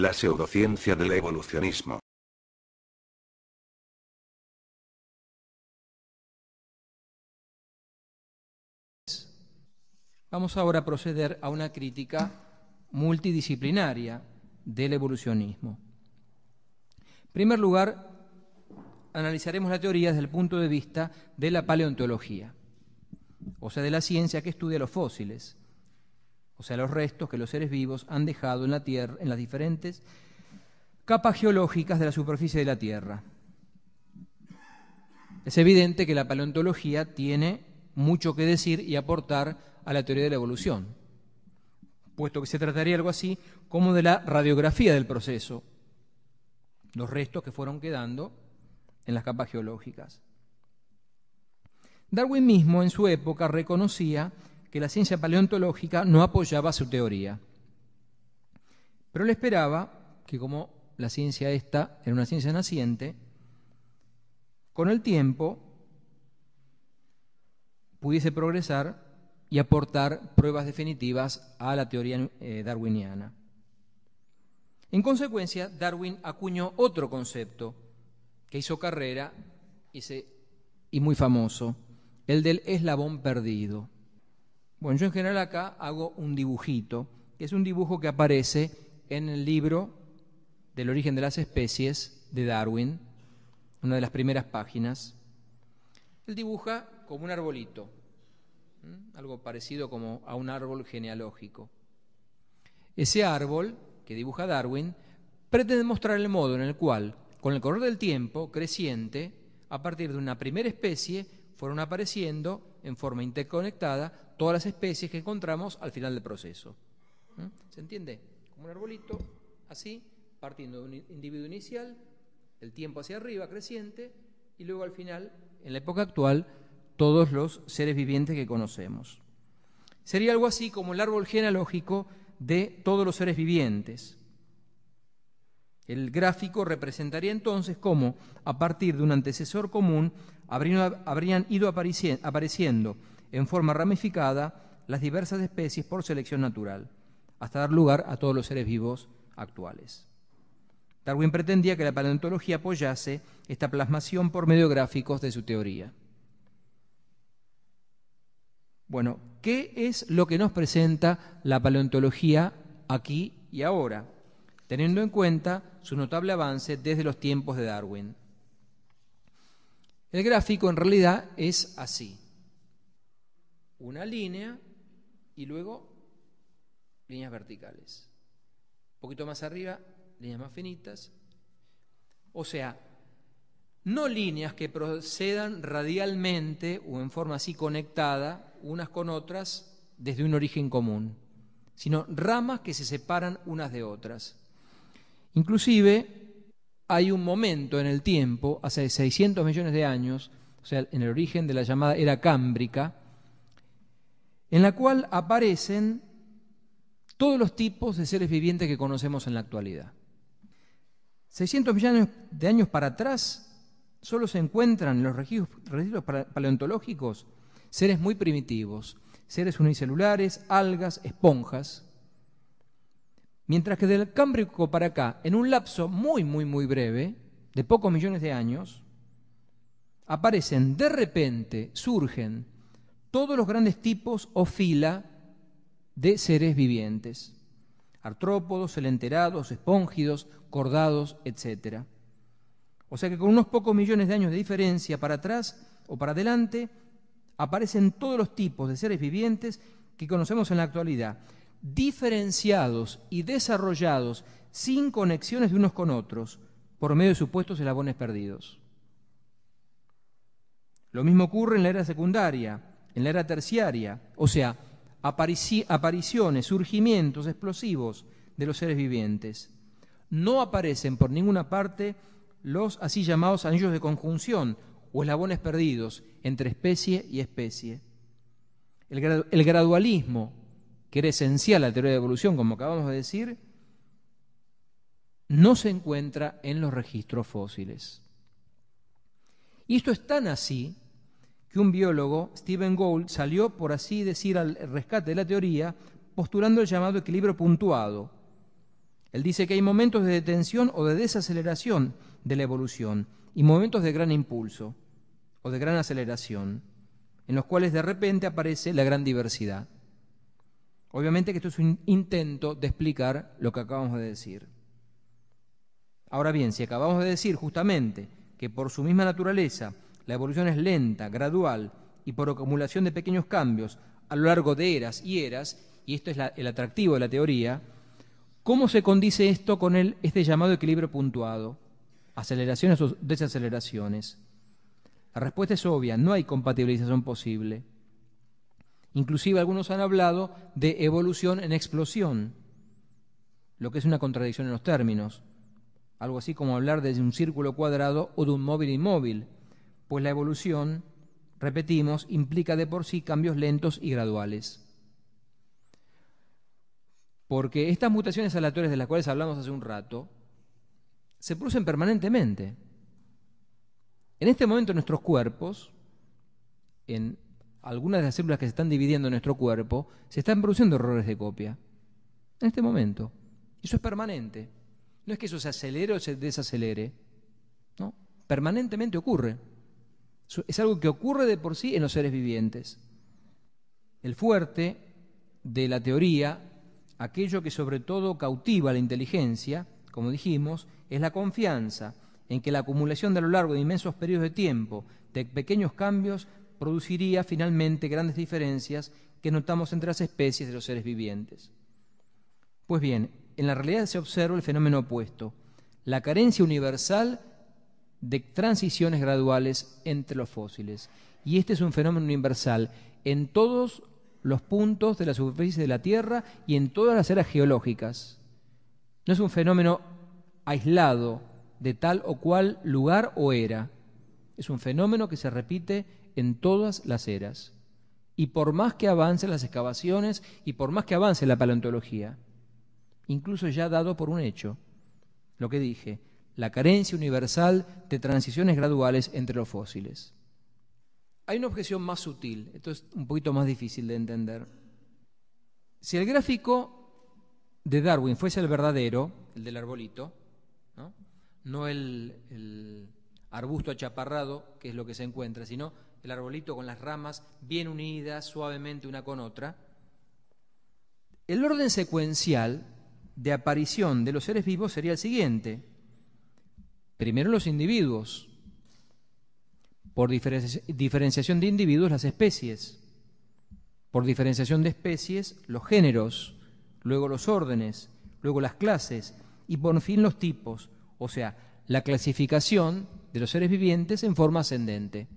La pseudociencia del evolucionismo. Vamos ahora a proceder a una crítica multidisciplinaria del evolucionismo. En primer lugar, analizaremos la teoría desde el punto de vista de la paleontología, o sea, de la ciencia que estudia los fósiles, o sea, los restos que los seres vivos han dejado en la Tierra, en las diferentes capas geológicas de la superficie de la Tierra. Es evidente que la paleontología tiene mucho que decir y aportar a la teoría de la evolución, puesto que se trataría algo así como de la radiografía del proceso, los restos que fueron quedando en las capas geológicas. Darwin mismo en su época reconocía que la ciencia paleontológica no apoyaba su teoría, pero él esperaba que, como la ciencia esta era una ciencia naciente, con el tiempo pudiese progresar y aportar pruebas definitivas a la teoría darwiniana. En consecuencia, Darwin acuñó otro concepto que hizo carrera y muy famoso, el del eslabón perdido. Bueno, yo en general acá hago un dibujito, que es un dibujo que aparece en el libro del origen de las especies de Darwin, una de las primeras páginas. Él dibuja como un arbolito, algo parecido como a un árbol genealógico. Ese árbol que dibuja Darwin pretende mostrar el modo en el cual, con el correr del tiempo creciente, a partir de una primera especie, fueron apareciendo en forma interconectada todas las especies que encontramos al final del proceso. ¿Se entiende? Como un arbolito, así, partiendo de un individuo inicial, el tiempo hacia arriba creciente, y luego al final, en la época actual, todos los seres vivientes que conocemos. Sería algo así como el árbol genealógico de todos los seres vivientes. El gráfico representaría entonces cómo, a partir de un antecesor común, habrían ido apareciendo en forma ramificada las diversas especies por selección natural, hasta dar lugar a todos los seres vivos actuales. Darwin pretendía que la paleontología apoyase esta plasmación por medio de gráficos de su teoría. Bueno, ¿qué es lo que nos presenta la paleontología aquí y ahora, teniendo en cuenta su notable avance desde los tiempos de Darwin? El gráfico en realidad es así: una línea y luego líneas verticales. Un poquito más arriba, líneas más finitas. O sea, no líneas que procedan radialmente o en forma así conectada unas con otras desde un origen común, sino ramas que se separan unas de otras. Inclusive hay un momento en el tiempo, hace 600 millones de años, o sea, en el origen de la llamada era cámbrica, en la cual aparecen todos los tipos de seres vivientes que conocemos en la actualidad. 600 millones de años para atrás solo se encuentran en los registros paleontológicos seres muy primitivos, seres unicelulares, algas, esponjas, mientras que del Cámbrico para acá, en un lapso muy breve, de pocos millones de años, aparecen de repente, surgen todos los grandes tipos o fila de seres vivientes: artrópodos, coelenterados, espóngidos, cordados, etc. O sea que con unos pocos millones de años de diferencia para atrás o para adelante, aparecen todos los tipos de seres vivientes que conocemos en la actualidad, diferenciados y desarrollados sin conexiones de unos con otros, por medio de supuestos eslabones perdidos. Lo mismo ocurre en la era secundaria, en la era terciaria, o sea, apariciones, surgimientos explosivos de los seres vivientes. No aparecen por ninguna parte los así llamados anillos de conjunción o eslabones perdidos entre especie y especie. El gradualismo, que era esencial a la teoría de evolución, como acabamos de decir, no se encuentra en los registros fósiles. Y esto es tan así que un biólogo, Stephen Gould, salió, por así decir, al rescate de la teoría, postulando el llamado equilibrio puntuado, Él dice que hay momentos de detención o de desaceleración de la evolución y momentos de gran impulso o de gran aceleración, en los cuales de repente aparece la gran diversidad. Obviamente que esto es un intento de explicar lo que acabamos de decir. Ahora bien, si acabamos de decir justamente que por su misma naturaleza la evolución es lenta, gradual y por acumulación de pequeños cambios a lo largo de eras, y esto es el atractivo de la teoría, ¿cómo se condice esto con este llamado equilibrio puntuado? Aceleraciones o desaceleraciones. La respuesta es obvia, no hay compatibilización posible. Inclusive algunos han hablado de evolución en explosión, lo que es una contradicción en los términos. Algo así como hablar de un círculo cuadrado o de un móvil inmóvil, pues la evolución, repetimos, implica de por sí cambios lentos y graduales. Porque estas mutaciones aleatorias de las cuales hablamos hace un rato se producen permanentemente. En este momento nuestros cuerpos, en algunas de las células que se están dividiendo en nuestro cuerpo, se están produciendo errores de copia. En este momento. Eso es permanente. No es que eso se acelere o se desacelere. No, permanentemente ocurre. Es algo que ocurre de por sí en los seres vivientes. El fuerte de la teoría, aquello que sobre todo cautiva la inteligencia, como dijimos, es la confianza en que la acumulación de a lo largo de inmensos periodos de tiempo de pequeños cambios produciría finalmente grandes diferencias que notamos entre las especies de los seres vivientes. Pues bien, en la realidad se observa el fenómeno opuesto, la carencia universal de transiciones graduales entre los fósiles. Y este es un fenómeno universal en todos los puntos de la superficie de la Tierra y en todas las eras geológicas. No es un fenómeno aislado de tal o cual lugar o era. Es un fenómeno que se repite en todas las eras. Y por más que avancen las excavaciones y por más que avance la paleontología, incluso ya dado por un hecho, lo que dije, la carencia universal de transiciones graduales entre los fósiles. Hay una objeción más sutil, esto es un poquito más difícil de entender. Si el gráfico de Darwin fuese el verdadero, el del arbolito, no el arbusto achaparrado, que es lo que se encuentra, sino el arbolito con las ramas bien unidas suavemente una con otra, el orden secuencial de aparición de los seres vivos sería el siguiente. Primero los individuos, por diferenciación de individuos las especies, por diferenciación de especies los géneros, luego los órdenes, luego las clases y por fin los tipos, o sea, la clasificación de los seres vivientes en forma ascendente.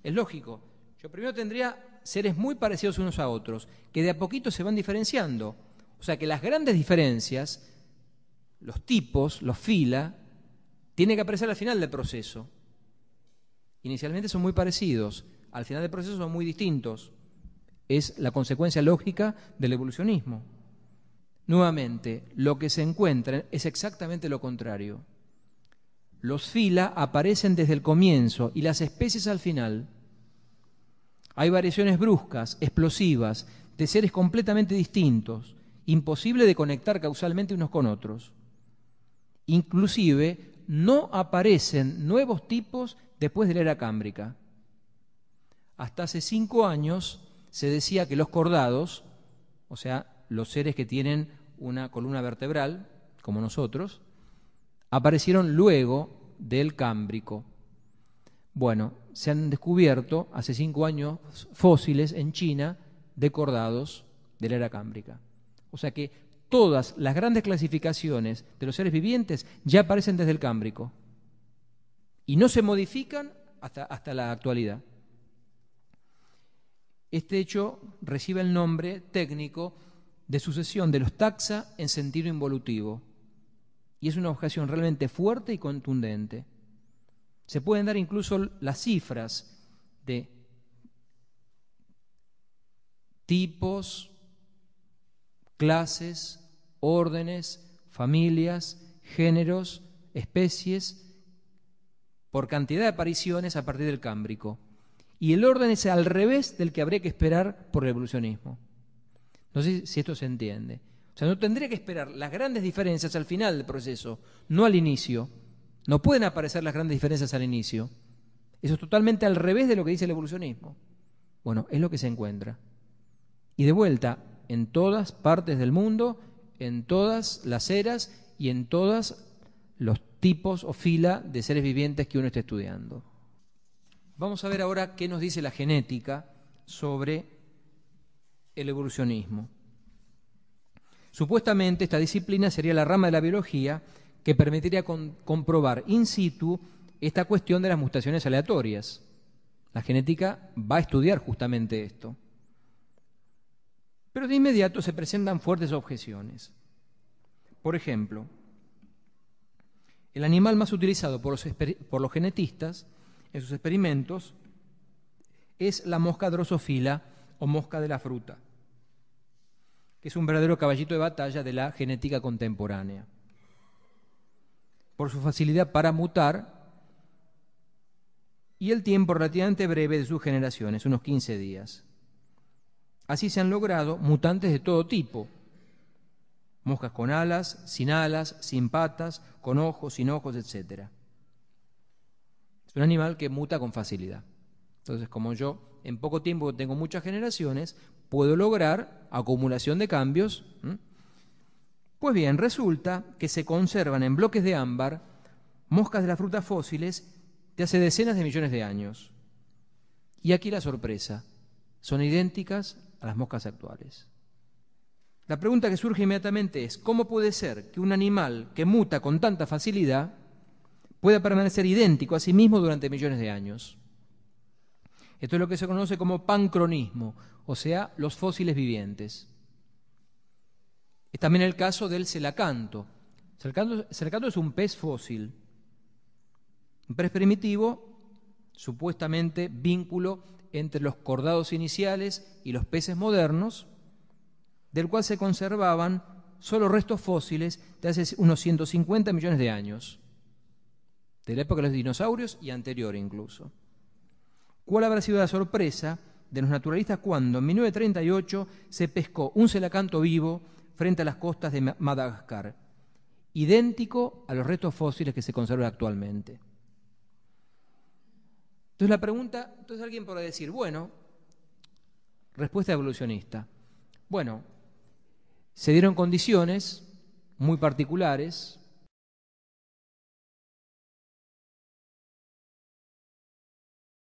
Es lógico, yo primero tendría seres muy parecidos unos a otros, que de a poquito se van diferenciando. O sea que las grandes diferencias, los tipos, los fila, tienen que aparecer al final del proceso. Inicialmente son muy parecidos, al final del proceso son muy distintos. Es la consecuencia lógica del evolucionismo. Nuevamente, lo que se encuentra es exactamente lo contrario. Los fila aparecen desde el comienzo y las especies al final. Hay variaciones bruscas, explosivas, de seres completamente distintos, imposible de conectar causalmente unos con otros. Inclusive, no aparecen nuevos tipos después de la era cámbrica. Hasta hace 5 años se decía que los cordados, o sea, los seres que tienen una columna vertebral, como nosotros, aparecieron luego del cámbrico. Bueno, se han descubierto hace 5 años fósiles en China de cordados de la era cámbrica. O sea que todas las grandes clasificaciones de los seres vivientes ya aparecen desde el cámbrico y no se modifican hasta la actualidad. Este hecho recibe el nombre técnico de sucesión de los taxa en sentido involutivo y es una objeción realmente fuerte y contundente. Se pueden dar incluso las cifras de tipos, clases, órdenes, familias, géneros, especies, por cantidad de apariciones a partir del cámbrico. Y el orden es al revés del que habría que esperar por el evolucionismo. No sé si esto se entiende. O sea, no tendría que esperar las grandes diferencias al final del proceso, no al inicio. No pueden aparecer las grandes diferencias al inicio. Eso es totalmente al revés de lo que dice el evolucionismo. Bueno, es lo que se encuentra. Y de vuelta, en todas partes del mundo, en todas las eras y en todos los tipos o fila de seres vivientes que uno esté estudiando. Vamos a ver ahora qué nos dice la genética sobre el evolucionismo. Supuestamente esta disciplina sería la rama de la biología que permitiría comprobar in situ esta cuestión de las mutaciones aleatorias. La genética va a estudiar justamente esto. Pero de inmediato se presentan fuertes objeciones. Por ejemplo, el animal más utilizado por los genetistas en sus experimentos es la mosca drosófila o mosca de la fruta, que es un verdadero caballito de batalla de la genética contemporánea, por su facilidad para mutar y el tiempo relativamente breve de sus generaciones, unos 15 días. Así se han logrado mutantes de todo tipo, moscas con alas, sin patas, con ojos, sin ojos, etc. Es un animal que muta con facilidad. Entonces, como yo en poco tiempo tengo muchas generaciones, puedo lograr acumulación de cambios. Pues bien, resulta que se conservan en bloques de ámbar moscas de la fruta fósiles de hace decenas de millones de años. Y aquí la sorpresa, son idénticas a las moscas actuales. La pregunta que surge inmediatamente es, ¿cómo puede ser que un animal que muta con tanta facilidad pueda permanecer idéntico a sí mismo durante millones de años? Esto es lo que se conoce como pancronismo, o sea, los fósiles vivientes. Es también el caso del celacanto. Celacanto es un pez fósil, un pez primitivo, supuestamente vínculo entre los cordados iniciales y los peces modernos, del cual se conservaban solo restos fósiles de hace unos 150 millones de años, de la época de los dinosaurios y anterior incluso. ¿Cuál habrá sido la sorpresa de los naturalistas cuando en 1938 se pescó un celacanto vivo frente a las costas de Madagascar, idéntico a los restos fósiles que se conservan actualmente? Entonces la pregunta, alguien podrá decir, bueno, respuesta evolucionista, bueno, se dieron condiciones muy particulares